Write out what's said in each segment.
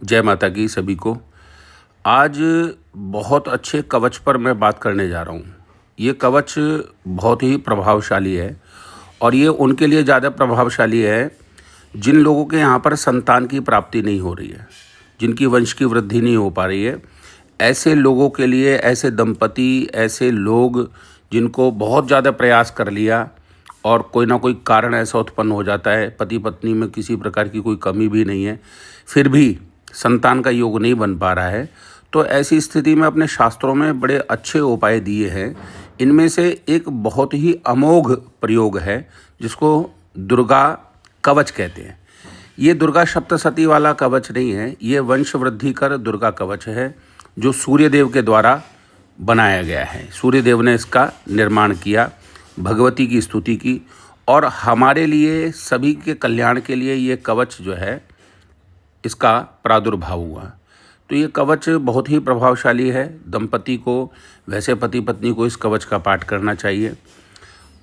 जय माता की सभी को। आज बहुत अच्छे कवच पर मैं बात करने जा रहा हूँ। ये कवच बहुत ही प्रभावशाली है और ये उनके लिए ज़्यादा प्रभावशाली है जिन लोगों के यहाँ पर संतान की प्राप्ति नहीं हो रही है, जिनकी वंश की वृद्धि नहीं हो पा रही है। ऐसे लोगों के लिए, ऐसे दंपति, ऐसे लोग जिनको बहुत ज़्यादा प्रयास कर लिया और कोई ना कोई कारण ऐसा उत्पन्न हो जाता है, पति पत्नी में किसी प्रकार की कोई कमी भी नहीं है, फिर भी संतान का योग नहीं बन पा रहा है, तो ऐसी स्थिति में अपने शास्त्रों में बड़े अच्छे उपाय दिए हैं। इनमें से एक बहुत ही अमोघ प्रयोग है जिसको दुर्गा कवच कहते हैं। ये दुर्गा सप्तशती वाला कवच नहीं है, ये वंश वृद्धि कर दुर्गा कवच है जो सूर्यदेव के द्वारा बनाया गया है। सूर्यदेव ने इसका निर्माण किया, भगवती की स्तुति की और हमारे लिए सभी के कल्याण के लिए ये कवच जो है इसका प्रादुर्भाव हुआ। तो ये कवच बहुत ही प्रभावशाली है। दंपति को, वैसे पति पत्नी को इस कवच का पाठ करना चाहिए।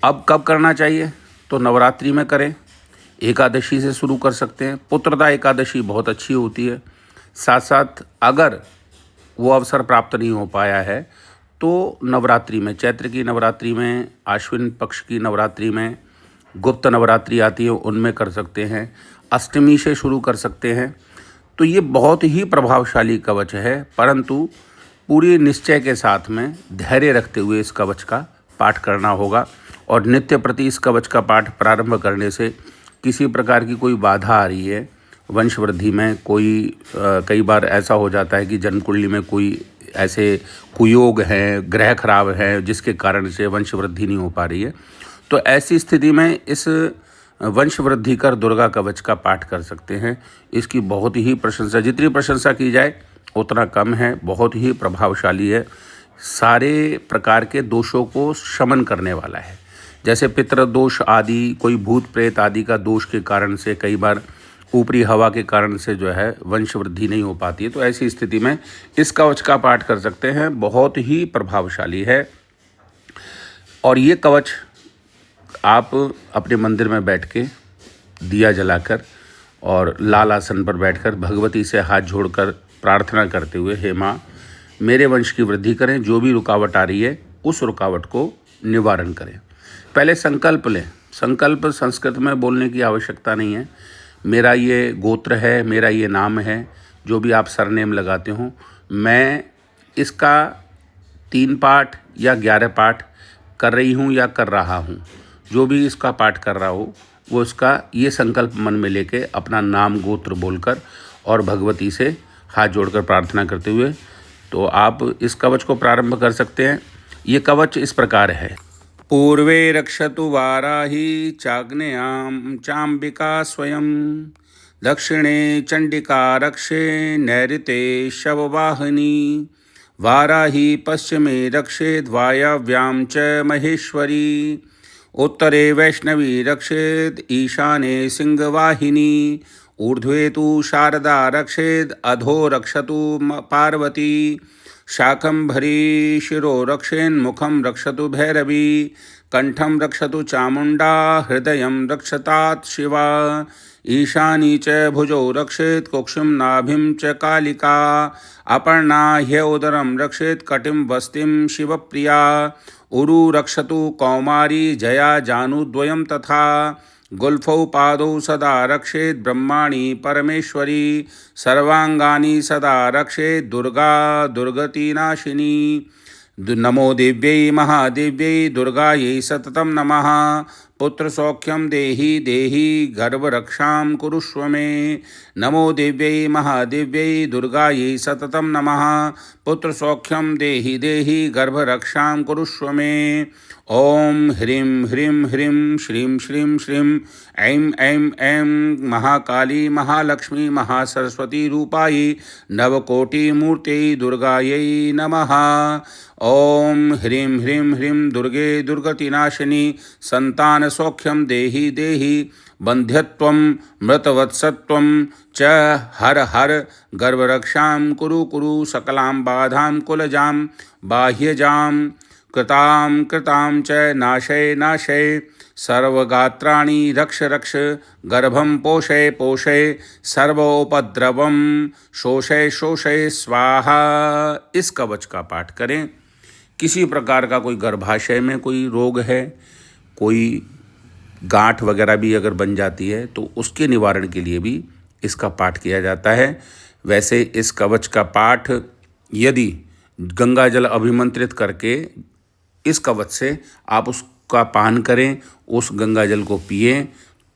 अब कब करना चाहिए? तो नवरात्रि में करें, एकादशी से शुरू कर सकते हैं। पुत्रदा एकादशी बहुत अच्छी होती है। साथ साथ अगर वो अवसर प्राप्त नहीं हो पाया है तो नवरात्रि में, चैत्र की नवरात्रि में, आश्विन पक्ष की नवरात्रि में, गुप्त नवरात्रि आती है उनमें कर सकते हैं। अष्टमी से शुरू कर सकते हैं। तो ये बहुत ही प्रभावशाली कवच है, परंतु पूरी निश्चय के साथ में धैर्य रखते हुए इस कवच का पाठ करना होगा और नित्य प्रति इस कवच का पाठ प्रारंभ करने से किसी प्रकार की कोई बाधा आ रही है वंश वृद्धि में, कई बार ऐसा हो जाता है कि जन्म कुंडली में कोई ऐसे कुयोग हैं, ग्रह खराब हैं जिसके कारण से वंश वृद्धि नहीं हो पा रही है, तो ऐसी स्थिति में इस वंश वृद्धि कर दुर्गा कवच का पाठ कर सकते हैं। इसकी बहुत ही प्रशंसा, जितनी प्रशंसा की जाए उतना कम है। बहुत ही प्रभावशाली है, सारे प्रकार के दोषों को शमन करने वाला है। जैसे पितृदोष आदि, कोई भूत प्रेत आदि का दोष के कारण से, कई बार ऊपरी हवा के कारण से जो है वंश वृद्धि नहीं हो पाती है, तो ऐसी स्थिति में इस कवच का पाठ कर सकते हैं। बहुत ही प्रभावशाली है और ये कवच आप अपने मंदिर में बैठ के दिया जलाकर और लाल आसन पर बैठकर भगवती से हाथ जोड़कर प्रार्थना करते हुए, हे माँ मेरे वंश की वृद्धि करें, जो भी रुकावट आ रही है उस रुकावट को निवारण करें। पहले संकल्प लें। संकल्प संस्कृत में बोलने की आवश्यकता नहीं है। मेरा ये गोत्र है, मेरा ये नाम है, जो भी आप सरनेम लगाते हो, मैं इसका 3 पाठ या 11 पाठ कर रही हूँ या कर रहा हूँ। जो भी इसका पाठ कर रहा हो वो इसका ये संकल्प मन में लेके अपना नाम गोत्र बोलकर और भगवती से हाथ जोड़कर प्रार्थना करते हुए तो आप इस कवच को प्रारंभ कर सकते हैं। ये कवच इस प्रकार है। पूर्वे रक्षतु वाराही चाग्नेयां चाम्बिका स्वयं, दक्षिणे चंडिका रक्षे नैऋते शववाहिनी, वाराही पश्चिमे रक्षेद् वायव्यां च महेश्वरी, उत्तरे वैष्णवी रक्षेद् ईशाने सिंहवाहिनी, ऊर्ध्वे तु शारदा रक्षेद् अधो रक्षतु पार्वती, शाकंभरी शिरो रक्षेन्मुखं रक्षतु भैरवी, कंठं रक्षतु चामुंडा, हृदयं रक्षतात् शिवा, ईशानी च भुजौ रक्षेत् कुक्षिं नाभिं च कालिका, अपर्णा ह्योदरं रक्षेत् कटिं वस्तिं शिवप्रिया, उरु रक्षतु कौमारी जया जानुद्वयं तथा, गुल्फौ पादौ सदा रक्षेत् ब्रह्माणि परमेश्वरी, सर्वांगानि सदा रक्षेत् दुर्गा दुर्गतिनाशिनी। नमो दिव्यै महादिव्यै दुर्गायै सततं नमः। पुत्रसौख्यं देहि देहि गर्भरक्षां कुरुष्व मे। नमो दिव्यै महादिव्यै दुर्गायै सततं नमः। पुत्रसौख्यं देहि देहि गर्भरक्षां कुरुष्व मे। ओम ह्रीं ह्रीं ह्रीं श्रीं श्रीं श्रीं ऐं ऐं ऐं महाकाली महालक्ष्मी महासरस्वती रूपायै नवकोटिमूर्त्यै दुर्गायै नमः। ओम ह्रीं ह्रीं ह्रीं दुर्गे दुर्गतिनाशिनी संतान सौख्यम देहि देहि बंध्यत्वं मृतवत्सत्वं च हर हर गर्भरक्षां कुरु कुरु सकलां बाधां कुलजां बाह्यजां कृतां कृतां च नाशय नाशय सर्वगात्राणि रक्ष रक्ष गर्भं पोषय पोषय सर्वोपद्रवं शोषय शोषय स्वाहा। इस कवच का पाठ करें। किसी प्रकार का कोई गर्भाशय में कोई रोग है, कोई गांठ वगैरह भी अगर बन जाती है तो उसके निवारण के लिए भी इसका पाठ किया जाता है। वैसे इस कवच का पाठ यदि गंगा जल अभिमंत्रित करके इस कवच से आप उसका पान करें, उस गंगा जल को पिएं,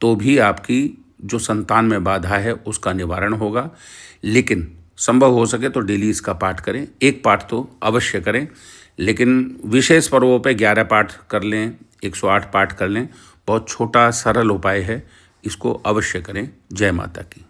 तो भी आपकी जो संतान में बाधा है उसका निवारण होगा। लेकिन संभव हो सके तो डेली इसका पाठ करें। एक पाठ तो अवश्य करें, लेकिन विशेष पर्वों पे 11 पाठ कर लें, 108 पाठ कर लें। बहुत छोटा सरल उपाय है, इसको अवश्य करें। जय माता की।